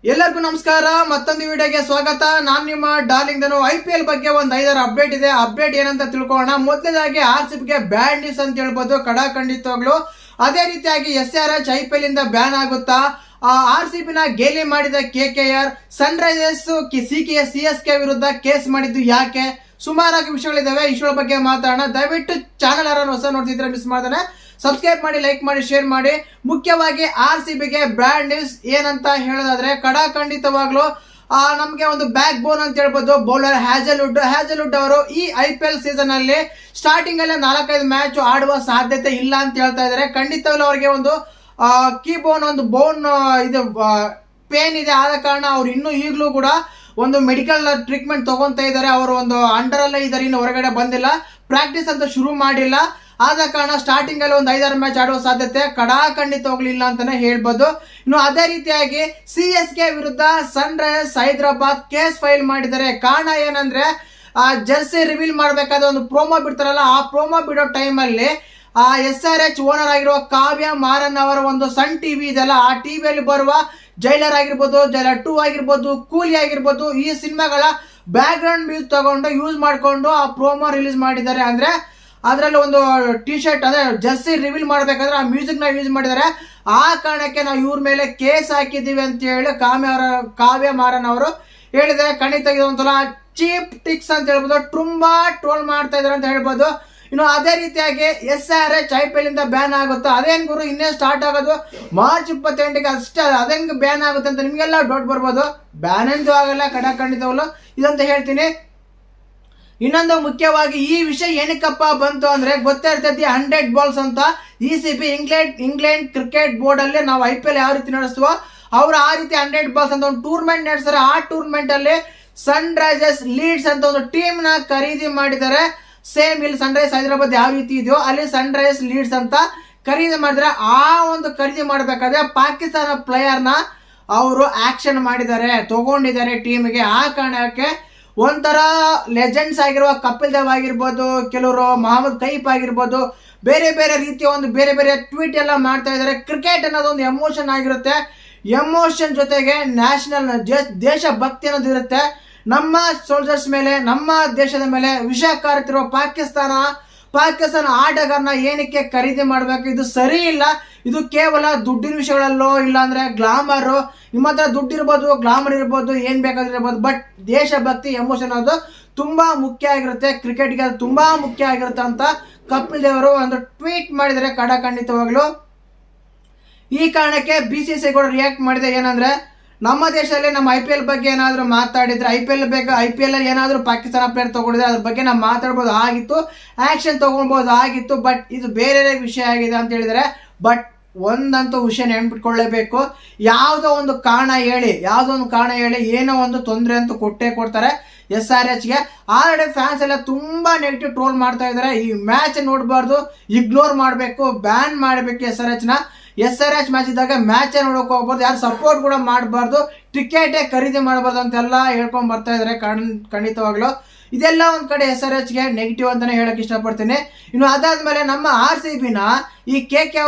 ಎಲ್ಲರಿಗೂ ನಮಸ್ಕಾರ. ಮತ್ತೊಂದು ವಿಡಿಯೋಗೆ ಸ್ವಾಗತ. ನಾನು ನಿಮ್ಮ ಡಾರ್ಲಿಂಗ್ ಧನು. IPL ಬಗ್ಗೆ ಒಂದು 5-6 ಅಪ್ಡೇಟ್ ಇದೆ. ಅಪ್ಡೇಟ್ ಏನಂತ ತಿಳ್ಕೊಳ್ಳೋಣ. ಮೊದಲನೇದಾಗಿ RCB ಗೆ ಬ್ಯಾನ್ ನ್ಯೂಸ್ ಅಂತ ಹೇಳ್ಬೋದು, ಖಂಡಿತವಾಗ್ಲು. ಅದೇ ರೀತಿಯಾಗಿ SRH IPL ಇಂದ ಬ್ಯಾನ್ ಆಗುತ್ತಾ, RCB ನ ಗೇಲಿ ಮಾಡಿದ KKR, ಸನ್ ರೈಸರ್ಸ್ CSK ವಿರುದ್ಧ ಕೇಸ್ ಮಾಡಿದ್ದು ಯಾಕೆ, ಸುಮಾರಾಗಿ ವಿಷಯಗಳಿದ್ದಾವೆ. ವಿಷಯಗಳ ಬಗ್ಗೆ ಮಾತಾಡೋಣ. ದಯವಿಟ್ಟು ಚಾನಲ್ ಯಾರನ್ನು ಹೊಸ ನೋಡ್ತಿದ್ರೆ ಮಿಸ್ ಮಾಡ್ತಾನೆ ಸಬ್ಸ್ಕ್ರೈಬ್ ಮಾಡಿ, ಲೈಕ್ ಮಾಡಿ, ಶೇರ್ ಮಾಡಿ. ಮುಖ್ಯವಾಗಿ RCB ಗೆ ಬ್ಯಾಡ್ ನ್ಯೂಸ್ ಏನಂತ ಹೇಳೋದಾದ್ರೆ, ಖಂಡಿತವಾಗ್ಲು ನಮಗೆ ಒಂದು ಬ್ಯಾಕ್ ಬೋನ್ ಅಂತ ಹೇಳ್ಬೋದು. ಬೌಲರ್ ಹ್ಯಾಜಲ್ವುಡ್ ಅವರು ಈ IPL ಸೀಸನ್ ಅಲ್ಲಿ ಸ್ಟಾರ್ಟಿಂಗ್ ಅಲ್ಲೇ 4-5 ಮ್ಯಾಚ್ ಆಡುವ ಸಾಧ್ಯತೆ ಇಲ್ಲ ಅಂತ ಹೇಳ್ತಾ ಇದ್ದಾರೆ. ಖಂಡಿತವಾಗ್ಲೂ ಅವರಿಗೆ ಒಂದು ಕೀ ಬೋನ್, ಒಂದು ಬೋನ್ ಇದು ಪೇನ್ ಇದೆ. ಆದ ಕಾರಣ ಅವ್ರು ಈಗಲೂ ಕೂಡ ಒಂದು ಮೆಡಿಕಲ್ ಟ್ರೀಟ್ಮೆಂಟ್ ತಗೊಂತಾ ಇದ್ದಾರೆ. ಅವರು ಒಂದು ಅಂಡರ್ ಅಲ್ಲೇ ಇದ್ದಾರೆ, ಇನ್ನು ಹೊರಗಡೆ ಬಂದಿಲ್ಲ, ಪ್ರಾಕ್ಟೀಸ್ ಅಂತ ಶುರು ಮಾಡಿಲ್ಲ. ಆದ ಕಾರಣ ಸ್ಟಾರ್ಟಿಂಗ್ ಅಲ್ಲಿ ಒಂದು 5-6 ಮ್ಯಾಚ್ ಆಡುವ ಸಾಧ್ಯತೆ ಖಂಡಿತವಾಗ್ಲಿಲ್ಲ ಅಂತಾನೆ ಹೇಳ್ಬೋದು. ಇನ್ನು ಅದೇ ರೀತಿಯಾಗಿ CSK ವಿರುದ್ಧ ಸನ್ ರೈಸರ್ಸ್ ಹೈದರಾಬಾದ್ ಕೇಸ್ ಫೈಲ್ ಮಾಡಿದ್ದಾರೆ. ಕಾರಣ ಏನಂದ್ರೆ, ಜರ್ಸಿ ರಿವೀಲ್ ಮಾಡಬೇಕಾದ ಒಂದು ಪ್ರೋಮೋ ಬಿಡ್ತಾರಲ್ಲ, ಆ ಪ್ರೋಮೋ ಬಿಡೋ ಟೈಮಲ್ಲಿ SRH ಓನರ್ ಆಗಿರುವ ಕಾವ್ಯ ಮಾರನ್ ಅವರ ಒಂದು ಸನ್ ಟಿವಿ ಇದೆಲ್ಲ, ಆ ಟಿವಿಯಲ್ಲಿ ಬರುವ ಜೈಲರ್ ಆಗಿರ್ಬೋದು, ಜೈಲರ್ 2 ಆಗಿರ್ಬೋದು, ಕೂಲಿ ಆಗಿರ್ಬೋದು, ಈ ಸಿನಿಮಾಗಳ ಬ್ಯಾಕ್ ಗ್ರೌಂಡ್ ಮ್ಯೂಸಿಕ್ ತಗೊಂಡು ಯೂಸ್ ಮಾಡಿಕೊಂಡು ಆ ಪ್ರೋಮೋ ರಿಲೀಸ್ ಮಾಡಿದ್ದಾರೆ. ಅಂದ್ರೆ ಅದರಲ್ಲಿ ಒಂದು ಟಿ ಶರ್ಟ್, ಅದೇ ಜರ್ಸಿ ರಿವೀಲ್ ಮಾಡಬೇಕಾದ್ರೆ ಆ ಮ್ಯೂಸಿಕ್ ನ ಯೂಸ್ ಮಾಡಿದ್ದಾರೆ. ಆ ಕಾರಣಕ್ಕೆ ನಾವು ಇವ್ರ ಮೇಲೆ ಕೇಸ್ ಹಾಕಿದ್ದೀವಿ ಅಂತ ಹೇಳಿ ಕಾವ್ಯ ಮಾರನ್ ಅವರು ಹೇಳಿದ್ದಾರೆ. ಖಂಡಿತ ಇದೊಂಥರ ಚೀಪ್ ಟಿಕ್ಸ್ ಅಂತ ಹೇಳ್ಬೋದು, ತುಂಬಾ ಟ್ರೋಲ್ ಮಾಡ್ತಾ ಇದಾರೆ ಅಂತ ಹೇಳ್ಬೋದು. ಇನ್ನು ಅದೇ ರೀತಿಯಾಗಿ SRH IPL ಇಂದ ಬ್ಯಾನ್ ಆಗುತ್ತೆ. ಅದೇನ್ ಗುರು, ಇನ್ನೇ ಸ್ಟಾರ್ಟ್ ಆಗೋದು ಮಾರ್ಚ್ 28ಗೆ ಅಷ್ಟೇ, ಅದಂಗೆ ಬ್ಯಾನ್ ಆಗುತ್ತೆ ಅಂತ ನಿಮ್ಗೆಲ್ಲ ಡೌಟ್ ಬರ್ಬೋದು. ಬ್ಯಾನ್ ಅಂತೂ ಆಗಲ್ಲ, ಖಂಡಿತವಾಗ್ಲು ಇದಂತ ಹೇಳ್ತೀನಿ. ಇನ್ನೊಂದು ಮುಖ್ಯವಾಗಿ ಈ ವಿಷಯ ಏನಕ್ಕಪ್ಪ ಬಂತು ಅಂದ್ರೆ, ಗೊತ್ತೇ ಇರ್ತೈತಿ 100 ಬಾಲ್ಸ್ ಅಂತ ECB ಇಂಗ್ಲೆಂಡ್ ಕ್ರಿಕೆಟ್ ಬೋರ್ಡ್ ಅಲ್ಲಿ ನಾವು IPL ಯಾವ ರೀತಿ ನಡೆಸುವ, ಅವ್ರು ಆ ರೀತಿ 100 ಬಾಲ್ಸ್ ಅಂತ ಒಂದು ಟೂರ್ನಮೆಂಟ್ ನಡೆಸ್ತಾರೆ. ಆ ಟೂರ್ನಮೆಂಟ್ ಅಲ್ಲಿ ಸನ್ ರೈಸರ್ಸ್ ಲೀಡ್ಸ್ ಅಂತ ಒಂದು ಟೀಮ್ ನ ಖರೀದಿ ಮಾಡಿದ್ದಾರೆ. ಸೇಮ್ ಇಲ್ಲಿ ಸನ್ ರೈಸರ್ಸ್ ಹೈದರಾಬಾದ್ ಯಾವ ರೀತಿ ಇದೆಯೋ ಅಲ್ಲಿ ಸನ್ ರೈಸರ್ಸ್ ಲೀಡ್ಸ್ ಅಂತ ಖರೀದಿ ಮಾಡಿದ್ರೆ, ಆ ಒಂದು ಖರೀದಿ ಮಾಡಬೇಕಾದ್ರೆ ಪಾಕಿಸ್ತಾನ ಪ್ಲೇಯರ್ ನ ಅವರು ಆಕ್ಷನ್ ಮಾಡಿದ್ದಾರೆ, ತಗೊಂಡಿದ್ದಾರೆ ಟೀಮ್ಗೆ. ಆ ಕಾರಣಕ್ಕೆ ಒಂಥರ ಲೆಜೆಂಡ್ಸ್ ಆಗಿರುವ ಕಪಿಲ್ ದೇವ್ ಆಗಿರ್ಬೋದು, ಕೆಲವರು ಮೊಹಮ್ಮದ್ ಕೈಫ್ ಆಗಿರ್ಬೋದು, ಬೇರೆ ಬೇರೆ ರೀತಿಯ ಒಂದು ಬೇರೆ ಬೇರೆ ಟ್ವೀಟ್ ಎಲ್ಲ ಮಾಡ್ತಾ ಇದ್ದಾರೆ. ಕ್ರಿಕೆಟ್ ಅನ್ನೋದು ಒಂದು ಎಮೋಷನ್ ಆಗಿರುತ್ತೆ. ಎಮೋಷನ್ ಜೊತೆಗೆ ನ್ಯಾಷನಲ್ ದೇಶಭಕ್ತಿ ಅನ್ನೋದು ಇರುತ್ತೆ. ನಮ್ಮ ಸೋಲ್ಜರ್ಸ್ ಮೇಲೆ, ನಮ್ಮ ದೇಶದ ಮೇಲೆ ವಿಷ ಕಾರುತ್ತಿರುವ ಪಾಕಿಸ್ತಾನ ಆಟಗಾರನ ಏನಕ್ಕೆ ಖರೀದಿ ಮಾಡಬೇಕು? ಇದು ಸರಿ ಇಲ್ಲ. ಇದು ಕೇವಲ ದುಡ್ಡಿನ ವಿಷಯಗಳಲ್ಲೋ, ಇಲ್ಲಾಂದ್ರೆ ಗ್ಲಾಮರ್, ನಿಮ್ಮ ಹತ್ರ ದುಡ್ಡು ಇರ್ಬೋದು, ಗ್ಲಾಮರ್ ಇರ್ಬೋದು, ಏನ್ ಬೇಕಾದ್ರೂ ಇರ್ಬೋದು, ಬಟ್ ದೇಶಭಕ್ತಿ ಎಮೋಷನ್ ಅದು ತುಂಬಾ ಮುಖ್ಯ ಆಗಿರುತ್ತೆ. ಕ್ರಿಕೆಟ್ಗೆ ಅದು ತುಂಬಾ ಮುಖ್ಯ ಆಗಿರುತ್ತೆ ಅಂತ ಕಪಿಲ್ ದೇವ್ ಅವರು ಒಂದು ಟ್ವೀಟ್ ಮಾಡಿದರೆ ಖಂಡಿತವಾಗ್ಲು. ಈ ಕಾರಣಕ್ಕೆ BCCI ಕೂಡ ರಿಯಾಕ್ಟ್ ಮಾಡಿದೆ. ಏನಂದ್ರೆ, ನಮ್ಮ ದೇಶದಲ್ಲಿ ನಮ್ಮ IPL ಬಗ್ಗೆ ಏನಾದರೂ ಮಾತಾಡಿದ್ರೆ, IPL ಅಲ್ಲಿ ಏನಾದರೂ ಪಾಕಿಸ್ತಾನ ಪ್ಲೇಯರ್ ತಗೊಂಡಿದ್ರೆ ಅದ್ರ ಬಗ್ಗೆ ನಾವು ಮಾತಾಡ್ಬೋದು ಆಗಿತ್ತು, ಆಕ್ಷನ್ ತಗೊಳ್ಬೋದು ಆಗಿತ್ತು. ಬಟ್ ಇದು ಬೇರೆ ವಿಷಯ ಆಗಿದೆ ಅಂತ ಹೇಳಿದರೆ. ಬಟ್ ಒಂದಂತೂ ವಿಷಯ ನೆನ್ಪಿಟ್ಕೊಳ್ಳೇಬೇಕು, ಯಾವುದೋ ಒಂದು ಕಾರಣ ಹೇಳಿ ಏನೋ ಒಂದು ತೊಂದರೆ ಅಂತೂ ಕೊಡ್ತಾರೆ SRH ಗೆ. ಆಲ್ರೆಡಿ ಫ್ಯಾನ್ಸ್ ಎಲ್ಲ ತುಂಬಾ ನೆಗೆಟಿವ್ ಟ್ರೋಲ್ ಮಾಡ್ತಾ ಇದ್ದಾರೆ. ಈ ಮ್ಯಾಚ್ ನೋಡಬಾರ್ದು, ಇಗ್ನೋರ್ ಮಾಡಬೇಕು, ಬ್ಯಾನ್ ಮಾಡಬೇಕು SRH ಮ್ಯಾಚ್ ಇದ್ದಾಗ ಮ್ಯಾಚ್ ನೋಡೋಕೆ ಹೋಗ್ಬಾರ್ದು, ಯಾರು ಸಪೋರ್ಟ್ ಕೂಡ ಮಾಡಬಾರ್ದು, ಟಿಕೆಟೇ ಖರೀದಿ ಮಾಡಬಾರ್ದು ಅಂತೆಲ್ಲ ಹೇಳ್ಕೊಂಡ್ ಬರ್ತಾ ಇದ್ದಾರೆ. ಖಂಡಿತವಾಗ್ಲು ಇದೆಲ್ಲ ಒಂದ್ ಕಡೆ SRH ಗೆ ನೆಗೆಟಿವ್ ಅಂತಾನೆ ಹೇಳಕ್ ಇಷ್ಟಪಡ್ತೀನಿ. ಇನ್ನು ಅದಾದ್ಮೇಲೆ ನಮ್ಮ RCB ನ ಈ KKR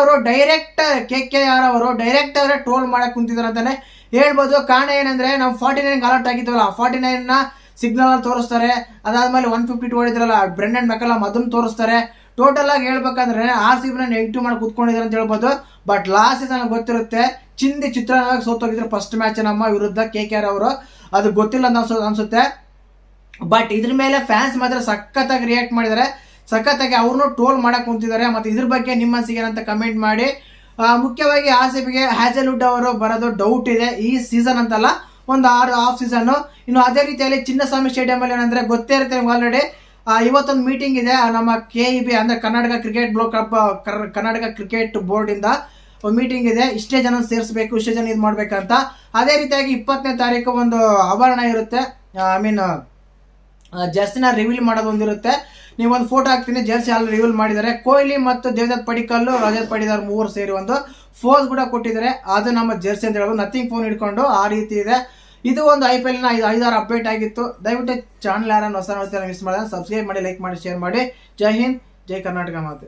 ಅವರು ಡೈರೆಕ್ಟ್ ಟ್ರೋಲ್ ಮಾಡಕ್ ಕುಂತಿದ್ದಾರೆ ಅಂತಾನೆ ಹೇಳ್ಬೋದು. ಕಾರಣ ಏನಂದ್ರೆ, ನಾವು 49 ಅಲರ್ಟ್ ಆಗಿದ್ವಲ್ಲ, 49 ನ ಸಿಗ್ನಲ್ ಅಲ್ಲಿ ತೋರಿಸ್ತಾರೆ. ಅದಾದ್ಮೇಲೆ 152 ಹೊಡಿದ್ರಲ್ಲ ಬ್ರೆಂಡನ್ ಮೆಕಲಮ್, ಅದನ್ನ ತೋರಿಸ್ತಾರೆ. ಟೋಟಲ್ ಆಗಿ ಹೇಳ್ಬೇಕಂದ್ರೆ RCB ನ ನೆಗೆಟಿವ್ ಮಾಡಿ ಕೂತ್ಕೊಂಡಿದ್ದಾರೆ ಅಂತ ಹೇಳ್ಬೋದು. ಬಟ್ ಲಾಸ್ಟ್ ಸೀಸನ್ ಗೊತ್ತಿರುತ್ತೆ, ಚಿತ್ರವಾಗಿ ಸೋತೋಗಿದ್ರು ಫಸ್ಟ್ ಮ್ಯಾಚ್ ನಮ್ಮ ವಿರುದ್ಧ KKR ಅವರು. ಅದು ಗೊತ್ತಿಲ್ಲ ಅನ್ಸುತ್ತೆ. ಬಟ್ ಇದ್ರ ಮೇಲೆ ಫ್ಯಾನ್ಸ್ ಮಾತ್ರ ಸಖತ್ತಾಗಿ ರಿಯಾಕ್ಟ್ ಮಾಡಿದ್ದಾರೆ, ಸಖತ್ತಾಗಿ ಅವ್ರನ್ನೂ ಟ್ರೋಲ್ ಮಾಡಕ್ ಕುಂತಿದ್ದಾರೆ. ಮತ್ತೆ ಇದ್ರ ಬಗ್ಗೆ ನಿಮ್ಮ ಅನಿಸಿಕೆ ಏನಂತ ಕಮೆಂಟ್ ಮಾಡಿ. ಮುಖ್ಯವಾಗಿ RCB ಗೆ ಹ್ಯಾಜಲ್ವುಡ್ ಅವರು ಬರೋದು ಡೌಟ್ ಇದೆ, ಈ ಸೀಸನ್ ಅಂತಲ್ಲ, ಒಂದು ಆಫ್ ಸೀಸನ್. ಇನ್ನು ಅದೇ ರೀತಿಯಲ್ಲಿ ಚಿನ್ನಸ್ವಾಮಿ ಸ್ಟೇಡಿಯಂ ಅಲ್ಲಿ ಏನಂದ್ರೆ, ಗೊತ್ತೇ ಇರುತ್ತೆ ನಿಮ್ಗೆ ಆಲ್ರೆಡಿ, ಇವತ್ತೊಂದು ಮೀಟಿಂಗ್ ಇದೆ ನಮ್ಮ KEB ಅಂದ್ರೆ ಕರ್ನಾಟಕ ಕ್ರಿಕೆಟ್ ಬೋರ್ಡ್ ಇಂದ ಒಂದು ಮೀಟಿಂಗ್ ಇದೆ. ಇಷ್ಟೇ ಜನ ಸೇರಿಸಬೇಕು, ಇಷ್ಟೇ ಜನ ಇದು ಮಾಡ್ಬೇಕಂತ. ಅದೇ ರೀತಿಯಾಗಿ 20ನೇ ತಾರೀಕು ಒಂದು ಆಭರಣ ಇರುತ್ತೆ, ಜರ್ಸಿನ ರಿವೀಲ್ ಮಾಡೋದು ಒಂದಿರುತ್ತೆ. ನೀವೊಂದು ಫೋಟೋ ಹಾಕ್ತೀನಿ, ಜರ್ಸಿ ಅಲ್ಲಿ ರಿವೀಲ್ ಮಾಡಿದ್ದಾರೆ. ಕೊಹ್ಲಿ ಮತ್ತು ದೇವದತ್ ಪಡಿಕ್ಕಲ್, ರಜತ್ ಪಡಿದಾರ್ ಮೂವರು ಸೇರಿ ಒಂದು ಫೋಸ್ ಕೂಡ ಕೊಟ್ಟಿದ್ದಾರೆ. ಅದು ನಮ್ಮ ಜರ್ಸಿ ಅಂತ ಹೇಳ್ಬೋದು, ನಥಿಂಗ್ ಫೋನ್ ಇಟ್ಕೊಂಡು ಆ ರೀತಿ ಇದೆ. ಇದು ಒಂದು IPL ನ 5-6 ಅಪ್ಡೇಟ್ ಆಗಿತ್ತು. ದಯವಿಟ್ಟು ಚಾನಲ್ ಯಾರನ್ನು ಹೊಸ ನೋಡ್ತಾರೆ ಮಿಸ್ ಮಾಡಿದ್ರೆ ಸಬ್ಸ್ಕ್ರೈಬ್ ಮಾಡಿ, ಲೈಕ್ ಮಾಡಿ, ಶೇರ್ ಮಾಡಿ. ಜೈ ಹಿಂದ್, ಜೈ ಕರ್ನಾಟಕ ಮಾತೆ.